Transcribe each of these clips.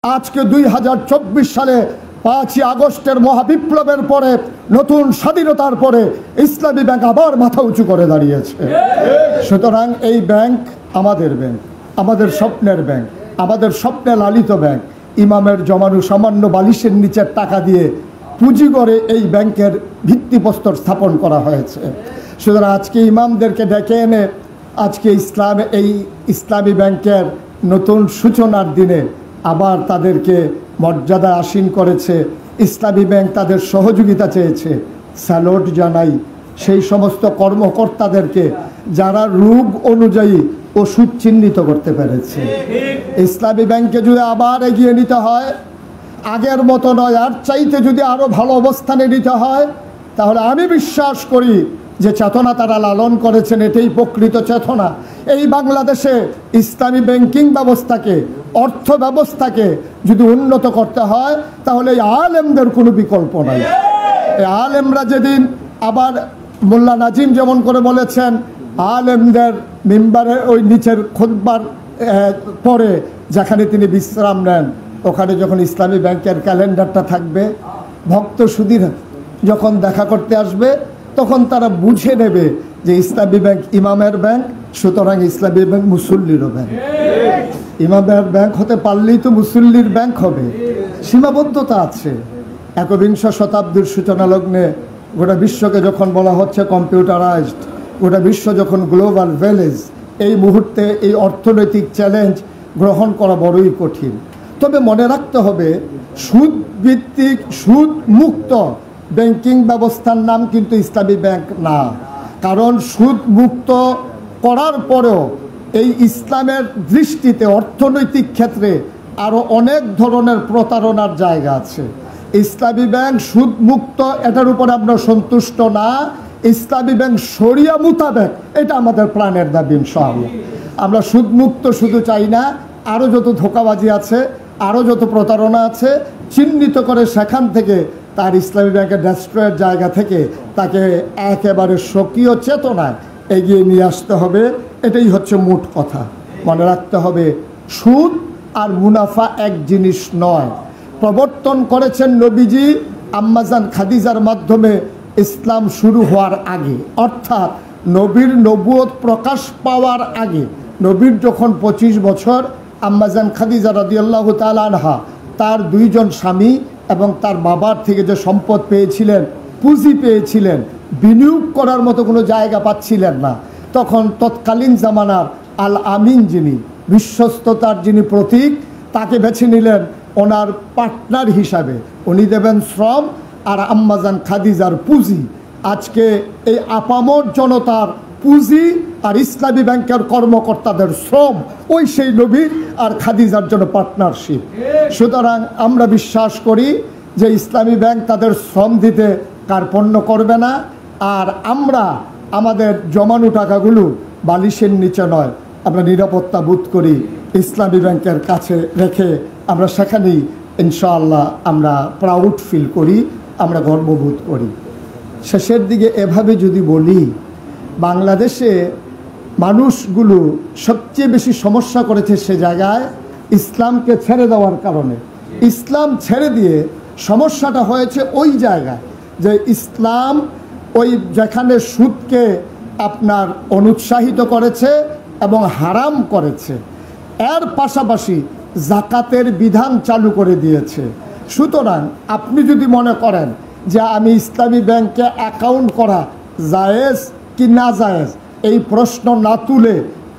আজকে 2024 সালে 5ই আগস্টের মহাবিপ্লবের পরে, নতুন স্বাধীনতার পরে ইসলামী ব্যাংক আবার মাথা উঁচু করে দাঁড়িয়েছে। সুতরাং এই ব্যাংক আমাদের ব্যাংক, আমাদের স্বপ্নের ব্যাংক, আমাদের স্বপ্নে লালিত ব্যাংক। ইমামের জমানো সামান্য বালিশের নিচের টাকা দিয়ে পুঁজি করে এই ব্যাংকের ভিত্তিপ্রস্তর স্থাপন করা হয়েছে। সুতরাং আজকে ইমামদেরকে ডেকে এনে আজকে এই ইসলামী ব্যাংকের নতুন সূচনার দিনে আবার তাদেরকে মর্যাদা আসীন করেছে। ইসলামী ব্যাংক তাদের সহযোগিতা চেয়েছে। স্যালুট জানাই সেই সমস্ত কর্মকর্তাদেরকে যারা রোগ অনুযায়ী ওষুধ চিহ্নিত করতে পেরেছে। ইসলামী ব্যাংকে যদি আবার এগিয়ে নিতে হয়, আগের মতো নয়, আর চাইতে যদি আরও ভালো অবস্থানে নিতে হয়, তাহলে আমি বিশ্বাস করি যে চেতনা তারা লালন করেছেন এটাই প্রকৃত চেতনা। এই বাংলাদেশে ইসলামী ব্যাংকিং ব্যবস্থাকে, অর্থ ব্যবস্থাকে যদি উন্নত করতে হয়, তাহলে এই আলেমদের কোনো বিকল্প নাই। এই আলেমরা যেদিন আবার মোল্লা নাজিম যেমন করে বলেছেন, আলেমদের মিম্বারের ওই নিচের খুতবার পরে যেখানে তিনি বিশ্রাম নেন, ওখানে যখন ইসলামী ব্যাংকের ক্যালেন্ডারটা থাকবে, ভক্ত সুধীর যখন দেখা করতে আসবে তখন তারা বুঝে নেবে যে ইসলামী ব্যাংক ইমামের ব্যাংক, সুতরাং ইসলামী ব্যাংক মুসল্লিরও ব্যাংক। ইমামের ব্যাংক হতে পারলেই তো মুসল্লির ব্যাংক হবে, সীমাবদ্ধতা আছে। একবিংশ শতাব্দীর সূচনা লগ্নে গোটা বিশ্বকে যখন বলা হচ্ছে কম্পিউটারাইজড, গোটা বিশ্ব যখন গ্লোবাল ভিলেজ, এই মুহূর্তে এই অর্থনৈতিক চ্যালেঞ্জ গ্রহণ করা বড়ই কঠিন। তবে মনে রাখতে হবে, সুদ ভিত্তিক, সুদ মুক্ত ব্যাংকিং ব্যবস্থার নাম কিন্তু ইসলামী ব্যাংক না। কারণ সুদ মুক্ত করার পরেও এই ইসলামের দৃষ্টিতে অর্থনৈতিক ক্ষেত্রে আরও অনেক ধরনের প্রতারণার জায়গা আছে। ইসলামী ব্যাংক সুদ মুক্ত, এটার উপর আমরা সন্তুষ্ট না। ইসলামী ব্যাংক শরিয়া মোতাবেক, এটা আমাদের প্রাণের দাবি ইনশাআল্লাহ। আমরা সুদ মুক্ত শুধু চাই না, আরও যত ধোঁকাবাজি আছে, আরও যত প্রতারণা আছে, চিহ্নিত করে সেখান থেকে তার ইসলামী ব্যাংকের ডেস্ট্রয়ের জায়গা থেকে তাকে একেবারে স্বকীয় চেতনায় এগিয়ে নিয়ে আসতে হবে। এটাই হচ্ছে মোট কথা। মনে রাখতে হবে, সুদ আর মুনাফা এক জিনিস নয়। প্রবর্তন করেছেন নবীজি আম্মাজান খাদিজার মাধ্যমে ইসলাম শুরু হওয়ার আগে, অর্থাৎ নবীর নবুয়ত প্রকাশ পাওয়ার আগে। নবীর যখন 25 বছর, আম্মাজান খাদিজা রাদিয়াল্লাহু তাআলা আনহা তার 2 জন স্বামী এবং তার বাবার থেকে যে সম্পদ পেয়েছিলেন, পুঁজি পেয়েছিলেন, বিনিয়োগ করার মতো কোনো জায়গা পাচ্ছিলেন না। তখন তৎকালীন জামানার আল আমিন, যিনি বিশ্বস্ততার যিনি প্রতীক, তাকে বেছে নিলেন ওনার পার্টনার হিসাবে। উনি দেবেন শ্রম আর আম্মাজান খাদিজার পুঁজি। আজকে এই আপামর জনতার পুঁজি আর ইসলামী ব্যাংকের কর্মকর্তাদের শ্রম ওই সেই নবীর আর খাদিজার জন্য পার্টনারশিপ। সুতরাং আমরা বিশ্বাস করি যে ইসলামী ব্যাংক তাদের শ্রম দিতে কার্পণ্য করবে না। আর আমরা আমাদের জমানো টাকাগুলো বালিশের নিচে নয়, আমরা নিরাপত্তা বোধ করি ইসলামী ব্যাংকের কাছে রেখে আমরা সেখানেই ইনশাআল্লাহ আমরা প্রাউড ফিল করি, আমরা গর্ববোধ করি। শেষের দিকে এভাবে যদি বলি, বাংলাদেশে মানুষগুলো সবচেয়ে বেশি সমস্যা করেছে সে জায়গায় ইসলামকে ছেড়ে দেওয়ার কারণে। ইসলাম ছেড়ে দিয়ে সমস্যাটা হয়েছে ওই জায়গায় যে ইসলাম ওই যেখানে সুদকে আপনার অনুৎসাহিত করেছে এবং হারাম করেছে, এর পাশাপাশি জাকাতের বিধান চালু করে দিয়েছে। সুতরাং আপনি যদি মনে করেন যে আমি ইসলামী ব্যাংকে অ্যাকাউন্ট করা জায়েজ কি না জায়েজ, এই প্রশ্ন না তুলে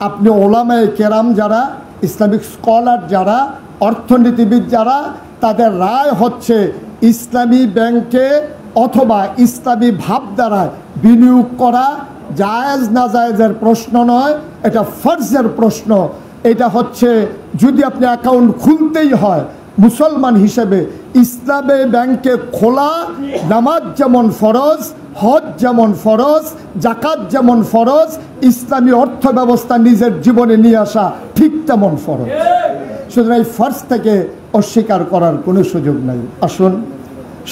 আপনি ওলামায়ে কেরাম যারা, ইসলামিক স্কলার যারা, অর্থনীতিবিদ যারা, তাদের রায় হচ্ছে ইসলামী ব্যাংকে অথবা ইসলামী ভাবধারায় বিনিয়োগ করা জায়েজ না জায়েজের প্রশ্ন নয়, এটা ফরজের প্রশ্ন। এটা হচ্ছে যদি আপনি অ্যাকাউন্ট খুলতেই হয় মুসলমান হিসেবে, ইসলামী ব্যাংকে খোলা নামাজ যেমন ফরজ, হজ যেমন ফরজ, জাকাত যেমন ফরজ, ইসলামী অর্থ ব্যবস্থা নিজের জীবনে নিয়ে আসা ঠিক তেমন ফরজ। সুতরাং এই ফরজ থেকে অস্বীকার করার কোনো সুযোগ নাই। আসুন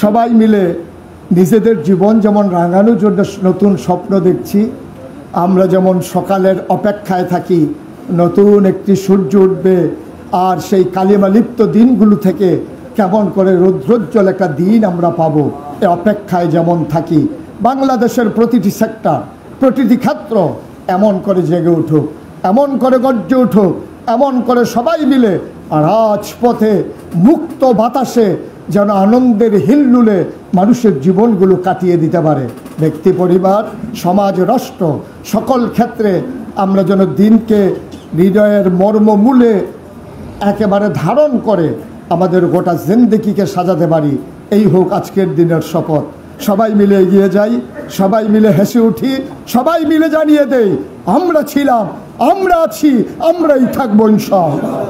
সবাই মিলে নিজেদের জীবন যেমন রাঙানোর জন্য নতুন স্বপ্ন দেখছি, আমরা যেমন সকালের অপেক্ষায় থাকি নতুন একটি সূর্য উঠবে, আর সেই কালিমা লিপ্ত দিনগুলো থেকে কেমন করে রৌদ্রোজ্জ্বল একটা দিন আমরা পাবো এ অপেক্ষায় যেমন থাকি। বাংলাদেশের প্রতিটি সেক্টর, প্রতিটি ক্ষেত্র এমন করে জেগে উঠুক, এমন করে গর্জে উঠুক, এমন করে সবাই মিলে রাজপথে মুক্ত বাতাসে যেন আনন্দের হিল্লুলে মানুষের জীবনগুলো কাটিয়ে দিতে পারে। ব্যক্তি, পরিবার, সমাজ, রাষ্ট্র সকল ক্ষেত্রে আমরা যেন দিনকে হৃদয়ের মর্মমূলে একেবারে ধারণ করে আমাদের গোটা জিন্দেগিকে সাজাতে পারি। এই হোক আজকের দিনের শপথ। সবাই মিলে এগিয়ে যাই, সবাই মিলে হেসে উঠি, সবাই মিলে জানিয়ে দেই আমরা ছিলাম, আমরা আছি, আমরাই থাকবো ইনশাআল্লাহ।